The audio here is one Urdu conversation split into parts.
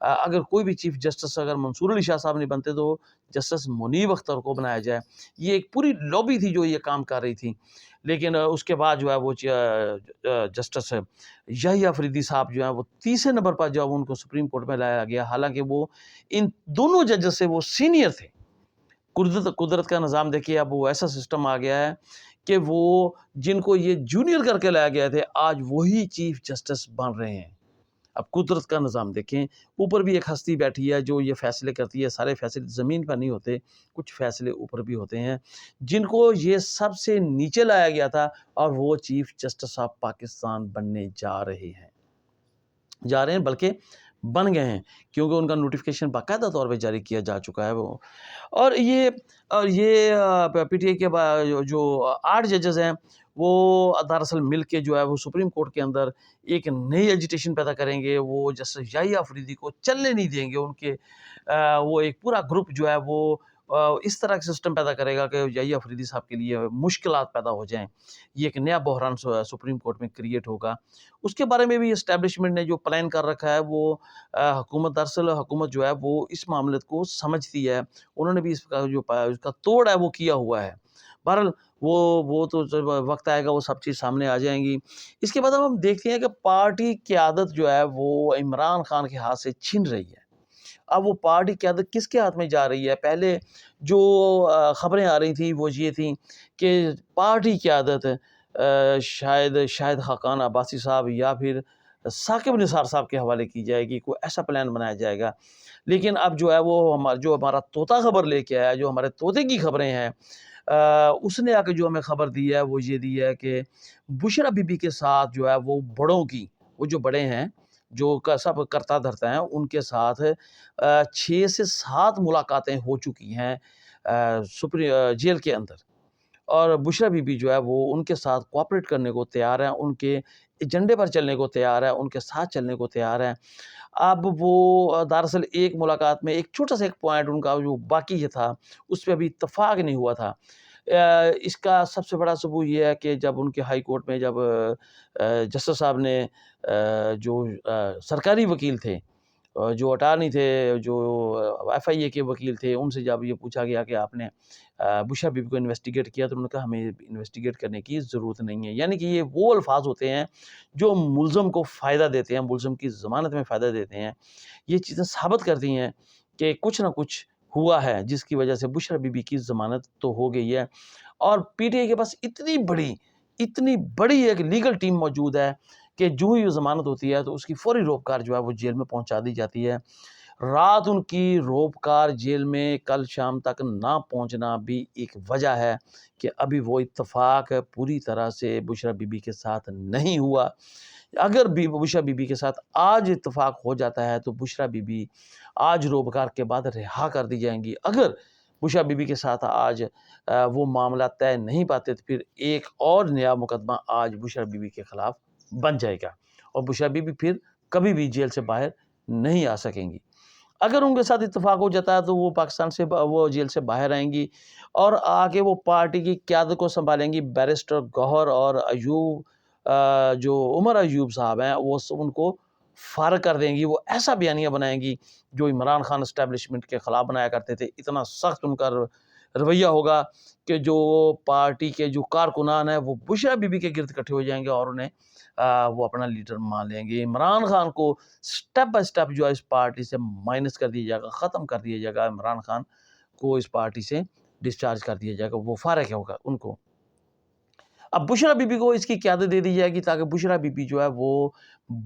اگر کوئی بھی چیف جسٹس اگر منصور علی شاہ صاحب نہیں بنتے تو جسٹس منیب اختر کو بنایا جائے. یہ ایک پوری لابی تھی جو یہ کام کر رہی تھی. لیکن اس کے بعد جو ہے وہ جسٹس یحییٰ آفریدی صاحب جو ہیں وہ تیسرے نمبر پر جو ان کو سپریم کورٹ میں لایا گیا، حالانکہ وہ ان دونوں ججز سے وہ سینئر تھے. قدرت کا نظام دیکھیے، اب وہ ایسا سسٹم آ گیا ہے کہ وہ جن کو یہ جونیئر کر کے لایا گیا تھے آج وہی چیف جسٹس بن رہے ہیں. اب قدرت کا نظام دیکھیں، اوپر بھی ایک ہستی بیٹھی ہے جو یہ فیصلے کرتی ہے. سارے فیصلے زمین پر نہیں ہوتے، کچھ فیصلے اوپر بھی ہوتے ہیں جن کو یہ سب سے نیچے لایا گیا تھا، اور وہ چیف جسٹس آف پاکستان بننے جا رہے ہیں بلکہ بن گئے ہیں، کیونکہ ان کا نوٹیفیکیشن باقاعدہ طور پہ جاری کیا جا چکا ہے. وہ اور یہ پی ٹی آئی کے جو 8 ججز ہیں وہ دراصل مل کے جو ہے وہ سپریم کورٹ کے اندر ایک نئی ایجیٹیشن پیدا کریں گے. وہ جسٹس یحییٰ آفریدی کو چلنے نہیں دیں گے. ان کے وہ ایک پورا گروپ جو ہے وہ اس طرح کا سسٹم پیدا کرے گا کہ یحییٰ آفریدی صاحب کے لیے مشکلات پیدا ہو جائیں. یہ ایک نیا بحران سپریم کورٹ میں کریٹ ہوگا. اس کے بارے میں بھی اسٹیبلشمنٹ نے جو پلان کر رکھا ہے وہ دراصل حکومت جو ہے وہ اس معاملے کو سمجھتی ہے. انہوں نے بھی اس کا توڑ ہے وہ کیا ہوا ہے. بہرحال وہ تو جب وقت آئے گا وہ سب چیز سامنے آ جائیں گی. اس کے بعد اب ہم دیکھتے ہیں کہ پارٹی قیادت جو ہے وہ عمران خان کے ہاتھ سے چھن رہی ہے. اب وہ پارٹی قیادت کس کے ہاتھ میں جا رہی ہے؟ پہلے جو خبریں آ رہی تھیں وہ یہ تھیں کہ پارٹی قیادت شاید خاقان عباسی صاحب یا پھر ثاقب نثار صاحب کے حوالے کی جائے گی. کوئی ایسا پلان بنایا جائے گا. لیکن اب جو ہے وہ جو ہمارا طوطا خبر لے کے آیا، جو ہمارے طوطے کی خبریں ہیں، اس نے آ کے جو ہمیں خبر دی ہے وہ یہ دی ہے کہ بشرا بی بی کے ساتھ جو ہے وہ بڑوں کی، وہ جو بڑے ہیں جو سب کرتا دھرتا ہیں، ان کے ساتھ 6 سے 7 ملاقاتیں ہو چکی ہیں جیل کے اندر. اور بشرا بی بی جو ہے وہ ان کے ساتھ کوآپریٹ کرنے کو تیار ہے، ان کے ایجنڈے پر چلنے کو تیار ہے، ان کے ساتھ چلنے کو تیار ہے. اب وہ دراصل ایک ملاقات میں ایک چھوٹا سا ایک پوائنٹ ان کا جو باقی تھا اس پہ ابھی اتفاق نہیں ہوا تھا. اس کا سب سے بڑا ثبوت یہ ہے کہ جب ان کے ہائی کورٹ میں جب جسٹس صاحب نے جو سرکاری وکیل تھے، جو اٹارنی تھے، جو ایف آئی اے کے وکیل تھے، ان سے جب یہ پوچھا گیا کہ آپ نے بشرا بی بی کو انویسٹیگیٹ کیا، تو انہوں نے کہا ہمیں انویسٹیگیٹ کرنے کی ضرورت نہیں ہے. یعنی کہ یہ وہ الفاظ ہوتے ہیں جو ملزم کو فائدہ دیتے ہیں، ملزم کی ضمانت میں فائدہ دیتے ہیں. یہ چیزیں ثابت کرتی ہیں کہ کچھ نہ کچھ ہوا ہے جس کی وجہ سے بشرا بی بی کی ضمانت تو ہو گئی ہے. اور پی ٹی آئی کے پاس اتنی بڑی ایک لیگل ٹیم موجود ہے کہ جو ہی ضمانت ہوتی ہے تو اس کی فوری روکار جو ہے وہ جیل میں پہنچا دی جاتی ہے. رات ان کی روکار جیل میں کل شام تک نہ پہنچنا بھی ایک وجہ ہے کہ ابھی وہ اتفاق پوری طرح سے بشرا بی بی کے ساتھ نہیں ہوا. اگر بشرا بی بی کے ساتھ آج اتفاق ہو جاتا ہے تو بشرا بی بی آج روبکار کے بعد رہا کر دی جائیں گی. اگر بشرا بی بی کے ساتھ آج وہ معاملہ طے نہیں پاتے تو پھر ایک اور نیا مقدمہ آج بشرا بی بی کے خلاف بن جائے گا، اور بشرا بی بی پھر کبھی بھی جیل سے باہر نہیں آ سکیں گی. اگر ان کے ساتھ اتفاق ہو جاتا ہے تو وہ پاکستان سے وہ جیل سے باہر آئیں گی اور آ کے وہ پارٹی کی قیادت کو سنبھالیں گی. بیرسٹر گوہر اور ایوب جو عمر ایوب صاحب ہیں وہ ان کو فارغ کر دیں گی. وہ ایسا بیانیہ بنائیں گی جو عمران خان اسٹیبلشمنٹ کے خلاف بنایا کرتے تھے. اتنا سخت ان کا رویہ ہوگا کہ جو پارٹی کے جو کارکنان ہیں وہ بشرا بی بی کے گرد اکٹھے ہو جائیں گے اور انہیں وہ اپنا لیڈر مان لیں گے. عمران خان کو سٹیپ بائی سٹیپ جو ہے اس پارٹی سے مائنس کر دیا جائے گا، ختم کر دیا جائے گا. عمران خان کو اس پارٹی سے ڈسچارج کر دیا جائے گا، وہ فارغ ہوگا ان کو. اب بشرا بی بی کو اس کی قیادت دے دی جائے گی تاکہ بشرا بی بی جو ہے وہ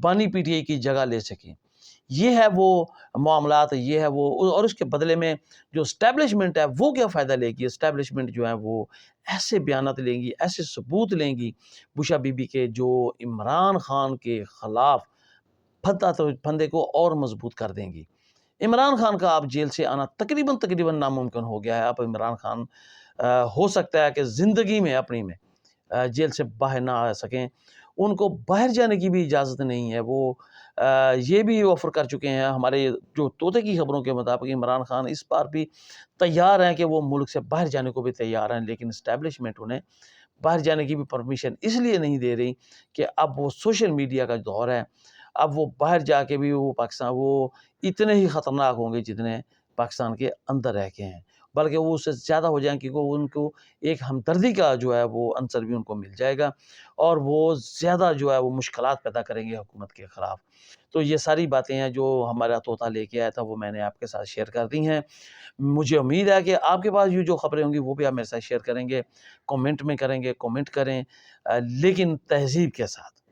بانی پی ٹی آئی کی جگہ لے سکیں. یہ ہے وہ معاملات، یہ ہے وہ. اور اس کے بدلے میں جو اسٹیبلشمنٹ ہے وہ کیا فائدہ لے گی؟ اسٹیبلشمنٹ جو ہے وہ ایسے بیانات لیں گی، ایسے ثبوت لیں گی بشرا بی بی کے جو عمران خان کے خلاف پھندے کو اور مضبوط کر دیں گی. عمران خان کا اب جیل سے آنا تقریباً ناممکن ہو گیا ہے. اب عمران خان ہو سکتا ہے کہ زندگی میں اپنی میں جیل سے باہر نہ آ سکیں. ان کو باہر جانے کی بھی اجازت نہیں ہے. وہ یہ بھی آفر کر چکے ہیں. ہمارے جو طوطے کی خبروں کے مطابق عمران خان اس بار بھی تیار ہیں کہ وہ ملک سے باہر جانے کو بھی تیار ہیں، لیکن اسٹیبلشمنٹ انہیں باہر جانے کی بھی پرمیشن اس لیے نہیں دے رہی کہ اب وہ سوشل میڈیا کا دور ہے. اب وہ باہر جا کے بھی وہ اتنے ہی خطرناک ہوں گے جتنے پاکستان کے اندر رہ کے ہیں، بلکہ وہ اس سے زیادہ ہو جائیں، کیونکہ ان کو ایک ہمدردی کا جو ہے وہ عنصر بھی ان کو مل جائے گا، اور وہ زیادہ جو ہے وہ مشکلات پیدا کریں گے حکومت کے خلاف۔ تو یہ ساری باتیں ہیں جو ہمارا طوطا لے کے آیا تھا، وہ میں نے آپ کے ساتھ شیئر کر دی ہیں۔ مجھے امید ہے کہ آپ کے پاس یہ جو خبریں ہوں گی وہ بھی آپ میرے ساتھ شیئر کریں گے، کومنٹ میں کریں گے، کومنٹ کریں، لیکن تہذیب کے ساتھ۔